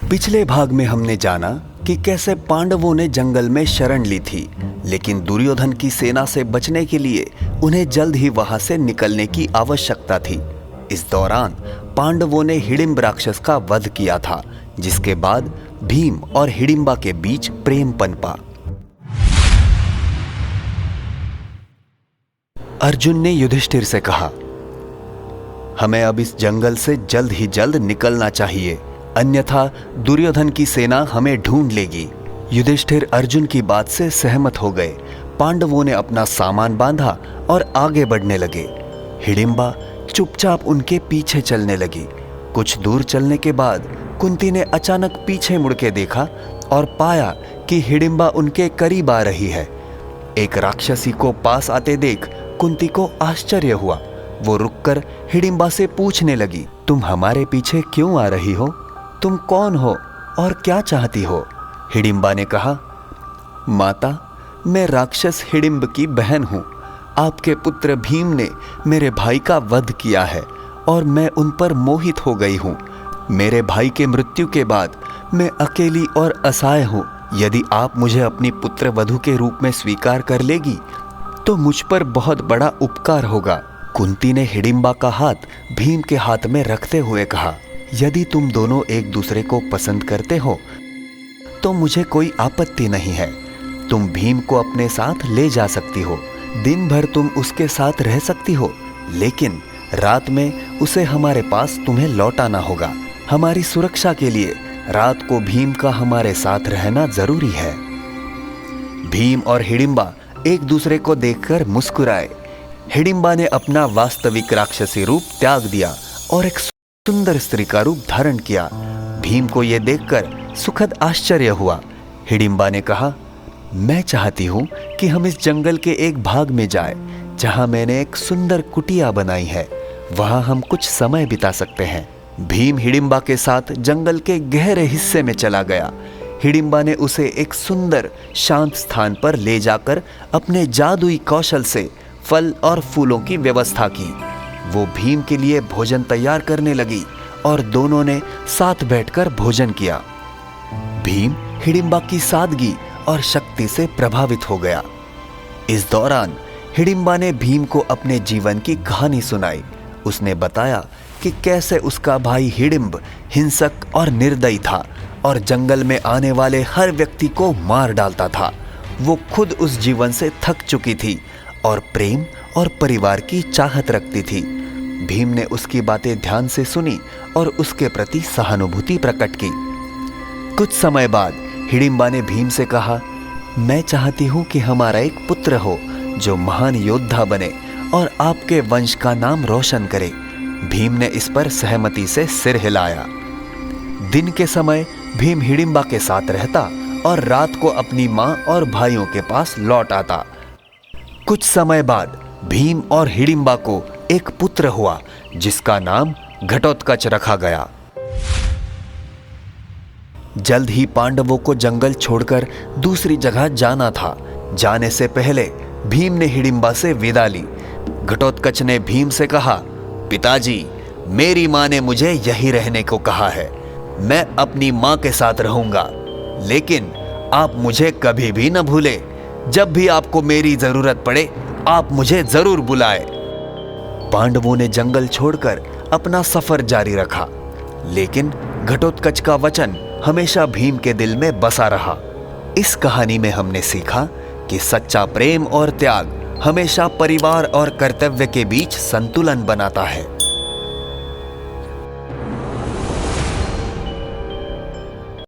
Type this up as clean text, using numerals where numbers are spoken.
पिछले भाग में हमने जाना कि कैसे पांडवों ने जंगल में शरण ली थी, लेकिन दुर्योधन की सेना से बचने के लिए उन्हें जल्द ही वहां से निकलने की आवश्यकता थी। इस दौरान पांडवों ने हिडिंब राक्षस का वध किया था, जिसके बाद भीम और हिडिंबा के बीच प्रेम पनपा। अर्जुन ने युधिष्ठिर से कहा, हमें अब इस जंगल से जल्द ही जल्द निकलना चाहिए, अन्यथा दुर्योधन की सेना हमें ढूंढ लेगी। युधिष्ठिर अर्जुन की बात से सहमत हो गए। पांडवों ने अपना सामान बांधा और आगे बढ़ने लगे। हिडिंबा चुपचाप उनके पीछे चलने लगी। कुछ दूर चलने के बाद कुंती ने अचानक पीछे मुड़ के देखा और पाया कि हिडिंबा उनके करीब आ रही है। एक राक्षसी को पास आते देख कुंती को आश्चर्य हुआ। वो रुककर हिडिंबा से पूछने लगी, तुम हमारे पीछे क्यों आ रही हो? तुम कौन हो और क्या चाहती हो? हिडिंबा ने कहा, माता, मैं राक्षस हिडिंब की बहन हूं। आपके पुत्र भीम ने मेरे भाई का वध किया है और मैं उन पर मोहित हो गई हूं। मेरे भाई के मृत्यु के बाद मैं अकेली और असहाय हूं। यदि आप मुझे अपनी पुत्र वधू के रूप में स्वीकार कर लेगी तो मुझ पर बहुत बड़ा उपकार होगा। कुंती ने हिडिंबा का हाथ भीम के हाथ में रखते हुए कहा, यदि तुम दोनों एक दूसरे को पसंद करते हो तो मुझे कोई आपत्ति नहीं है। तुम भीम को अपने साथ ले जा सकती हो। दिन भर तुम उसके साथ रह सकती हो, लेकिन रात में उसे हमारे पास तुम्हें लौटाना होगा। हमारी सुरक्षा के लिए रात को भीम का हमारे साथ रहना जरूरी है। भीम और हिडिंबा एक दूसरे को देखकर मुस्कुराए। हिडिंबा ने अपना वास्तविक राक्षसी रूप त्याग दिया और एक सुंदर स्त्री का रूप धारण किया। भीम को यह देखकर सुखद आश्चर्य हुआ। हिडिंबा ने कहा, मैं चाहती हूं कि हम इस जंगल के एक भाग में जाएं, जहां मैंने एक सुंदर कुटिया बनाई है। वहां हम कुछ समय बिता सकते हैं। भीम हिडिंबा के साथ जंगल के गहरे हिस्से में चला गया। हिडिंबा ने उसे एक सुंदर शांत स्थान पर ले जाकर अपने जादुई कौशल से फल और फूलों की व्यवस्था की। वो भीम के लिए भोजन तैयार करने लगी और दोनों ने साथ बैठकर भोजन किया। भीम हिडिंबा की सादगी और शक्ति से प्रभावित हो गया। इस दौरान हिडिंबा ने भीम को अपने जीवन की कहानी सुनाई। उसने बताया कि कैसे उसका भाई हिडिंब हिंसक और निर्दयी था और जंगल में आने वाले हर व्यक्ति को मार डालता था। वो खुद उस जीवन से थक चुकी थी और प्रेम और परिवार की चाहत रखती थी। भीम ने उसकी बातें ध्यान से सुनी और उसके प्रति सहानुभूति प्रकट की। कुछ समय बाद हिडिंबा ने भीम से कहा, मैं चाहती हूं कि हमारा एक पुत्र हो जो महान योद्धा बने और आपके वंश का नाम रोशन करे। भीम ने इस पर सहमति से सिर हिलाया। दिन के समय भीम हिडिंबा के साथ रहता और रात को अपनी मां और भाइयों के पास लौट आता। कुछ समय बाद भीम और हिडिंबा को एक पुत्र हुआ जिसका नाम घटोत्कच रखा गया। जल्द ही पांडवों को जंगल छोड़कर दूसरी जगह जाना था। जाने से पहले भीम ने हिडिंबा से विदा ली। घटोत्कच ने भीम से कहा, पिताजी, मेरी मां ने मुझे यहीं रहने को कहा है। मैं अपनी मां के साथ रहूंगा, लेकिन आप मुझे कभी भी न भूलें। जब भी आपको मेरी जरूरत पड़े आप मुझे जरूर बुलाएं। पांडवों ने जंगल छोड़कर अपना सफर जारी रखा, लेकिन घटोत्कच का वचन हमेशा भीम के दिल में बसा रहा। इस कहानी में हमने सीखा कि सच्चा प्रेम और त्याग हमेशा परिवार और कर्तव्य के बीच संतुलन बनाता है।